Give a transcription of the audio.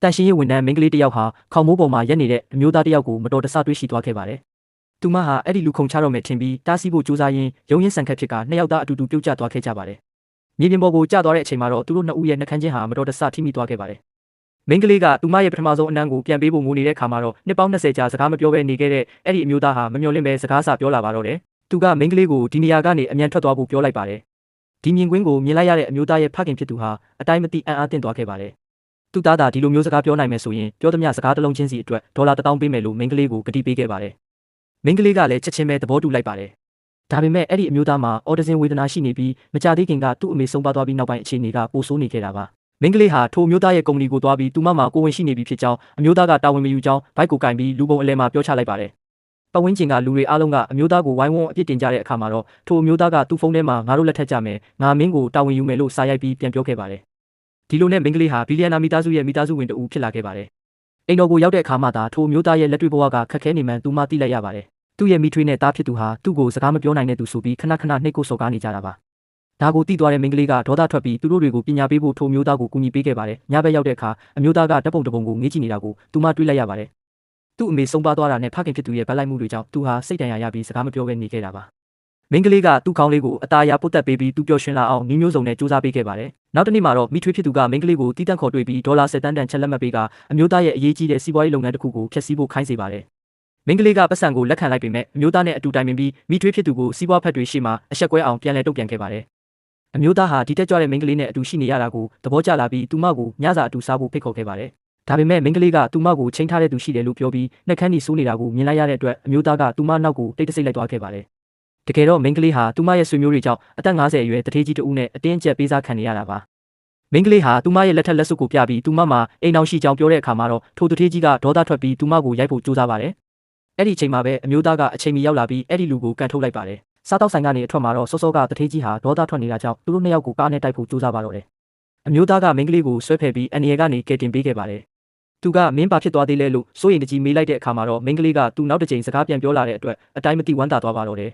တန်ရှင်းရေးဝန်ထမ်းမိန်းကလေးတစ်ယောက်ဟာခေါင်းမိုးပေါ်မှာရက်နေတဲ့အမျိုးသားတစ်ယောက်ကိုမတော်တဆတွေ့ရှိသွားခဲ့ပါတယ်။သူမဟာအဲ့ဒီလူခုံချတော့မယ်ထင်ပြီးတားဆီးဖို့ကြိုးစားရင်းရုံရင်းဆန်ခတ်ဖြစ်ကနှစ်ယောက်သားအတူတူပြုတ်ကျသွားခဲ့ကြပါတယ်။မြေပြင်ပေါ်ကိုကျသွားတဲ့အချိန်မှာတော့သူတို့နှစ်ဦးရဲ့နှကမ်းချင်းဟာမတော်တဆထိမိသွားခဲ့ပါတယ်။မိန်းကလေးကသူမရဲ့ပထမဆုံးအနံ့ကိုပြန်ပေးဖို့ငိုနေတဲ့ခါမှာတော့နှစ်ပေါင်း20ကြာစကားမပြောဘဲနေခဲ့တဲ့အဲ့ဒီအမျိုးသားဟာမမျှော်လင့်ပဲစကားစပြောလာပါတော့တယ်။သူကမိန်းကလေးကိုဒီနေရာကနေအမြန်ထွက်သွားဖို့ပြောလိုက်ပါတယ်။ဒီမြင်ကွင်းကိုမြင်လိုက်ရတဲ့အမျိုးသားရဲ့ဖခင်ဖြစ်သူဟာအတိုင်းမသိအံ့အားသင့်သွားခဲ့ပါတယ်။သူသားသာဒီလိုမျိုးစကားပြောနိုင်မယ်ဆိုရင်ပြောသမျှစကားတစ်လုံးချင်းစီအတွက်ဒေါ်လာ1000ပေးမယ်လို့မိန်းကလေးကိုကတိပေးခဲ့ပါတယ်။မိန်းကလေးကလည်းချက်ချင်းပဲသဘောတူလိုက်ပါတယ်။ဒါပေမဲ့အဲ့ဒီအမျိုးသားမှာအော်ဒဇင်ဝေဒနာရှိနေပြီးမကြသေးခင်ကသူ့အမေဆုံးပါသွားပြီးနောက်ပိုင်းအခြေအနေကပိုဆိုးနေခဲ့တာပါ။မိန်းကလေးဟာထိုမျိုးသားရဲ့ကုမ္ပဏီကိုသွားပြီးသူမမှာကိုဝင်ရှိနေပြီဖြစ်ကြောင်းအမျိုးသားကတာဝန်မယူကြောင်းဘိုက်ကိုကင်ပြီးလူပုံအလဲမှာပြောချလိုက်ပါတယ်။ပတ်ဝန်းကျင်ကလူတွေအားလုံးကအမျိုးသားကိုဝိုင်းဝန်းအပြစ်တင်ကြတဲ့အခါမှာတော့ထိုအမျိုးသားကသူ့ဖုန်းထဲမှာငါတို့လက်ထက်ကြမယ်ငါမင်းကိုတာဝန်ယူမယ်လို့စာရိုက်ပြီးပြန်ပြောခဲ့ပါတယ်။ဒီလိုနဲ့မိန်းကလေးဟာဘီလီယံနာမိသားစုရဲ့မိသားစုဝင်တဦးဖြစ်လာခဲ့ပါတယ်။အိမ်တော်ကိုရောက်တဲ့အခါမှသာထိုအမျိုးသားရဲ့လက်တွေ့ဘဝကခက်ခဲနေမှန်းသူမသိလိုက်ရပါတယ်။သူ့ရဲ့မိထွေးနဲ့သားဖြစ်သူဟာသူ့ကိုစကားမပြောနိုင်တဲ့သူဆိုပြီးခဏခဏနှိပ်ကိုစော်ကားနေကြတာပါ။ဒါကိုသိသွားတဲ့မိန်းကလေးကဒေါသထွက်ပြီးသူတို့တွေကိုပညာပေးဖို့ထိုမျိုးသားကိုကူညီပေးခဲ့ပါတယ်။ညဘက်ရောက်တဲ့အခါအမျိုးသားကဓာတ်ပုံတစ်ပုံကိုငေးကြည့်နေတာကိုသူမတွေ့လိုက်ရပါတယ်။သူ့အမေဆုံးပါသွားတာနဲ့ဖခင်ဖြစ်သူရဲ့ဗတ်လိုက်မှုတွေကြောင့်သူဟာစိတ်ဒဏ်ရာရပြီးစကားမပြောဘဲနေခဲ့တာပါ။မိန်းကလေးကသူ့ခေါင်းလေးကိုအသားအရပုတ်တက်ပေးပြီးသူပျော်ရွှင်လာအောင်နှီးမျိုးစုံနဲ့စူးစမ်းပေးခဲ့ပါတယ်။နောက်တစ်နေ့မှာတော့မိထွေးဖြစ်သူကမိန်းကလေးကိုတီးတန့်ခေါ်တွေ့ပြီးဒေါ်လာ10တန်ချက်လက်မှတ်ပေးကအမျိုးသားရဲ့အရေးကြီးတဲ့စီးပွားရေးလုပ်ငန်းတစ်ခုကိုဖျက်ဆီးဖို့ခိုင်းစေပါတယ်။မိန်းကလေးကပတ်စံကိုလက်ခံလိုက်ပေမဲ့အမျိုးသားနဲ့အတူတိုင်ပင်ပြီးမိထွေးဖြစ်သူကိုစီးပွားဖက်တွေရှေ့မှာအဆက်ကွဲအောင်ပြန်လည်တုတ်ပြန်ခဲ့ပါတယ်။အမျိုးသားဟာဒီတက်ကြွတဲ့မိန်းကလေးနဲ့အတူရှိနေရတာကိုသဘောကျလာပြီးသူမကိုညစာအတူစားဖို့ဖိတ်ခေါ်ခဲ့ပါတယ်။ဒါပေမဲ့မိန်းကလေးကသူမကိုချိန်ထားတဲ့သူရှိတယ်လို့ပြောပြီးနှက်ခမ်းကြီးဆိုးနေတာကိုမြင်လိုက်ရတဲ့အတွက်အမျိုးသားကသူမနောက်ကိုတိတ်တဆိတ်လိုက်သွားခဲ့ပါတယ်။တကယ်တော့မိန်းကလေးဟာသူမရဲ့ဆွေမျိုးတွေကြောင့်အသက်50အရွယ်တထေးကြီးတဦးနဲ့အတင်းအကျပ်ပေးစားခံနေရတာပါ။မိန်းကလေးဟာသူမရဲ့လက်ထက်လက်စွပ်ကိုပြပြီးသူမမှာအိမ်အောင်ရှိကြောင်းပြောတဲ့အခါမှာတော့ထိုတထေးကြီးကဒေါသထွက်ပြီးသူမကိုရိုက်ဖို့ကြိုးစားပါတယ်။အဲ့ဒီအချိန်မှာပဲအမျိုးသားကအချိန်မီရောက်လာပြီးအဲ့ဒီလူကိုကန်ထုတ်လိုက်ပါတယ်။စားတောက်ဆိုင်ကနေအထွက်မှာတော့စောစောကတထေးကြီးဟာဒေါသထွက်နေတာကြောင့်သူတို့နှစ်ယောက်ကိုကားနဲ့တိုက်ဖို့ကြိုးစားပါတော့တယ်။အမျိုးသားကမိန်းကလေးကိုဆွဲဖယ်ပြီးအန်ရီကနေကယ်တင်ပေးခဲ့ပါတယ်။သူကမင်းဘာဖြစ်သွားသေးလဲလို့စိုးရိမ်တကြီးမေးလိုက်တဲ့အခါမှာတော့မိန်းကလေးကသူနောက်တစ်ချိန်စကားပြန်ပြောလာတဲ့အတွက်အတိုင်းမသိဝမ်းသာသွားပါတော့တယ်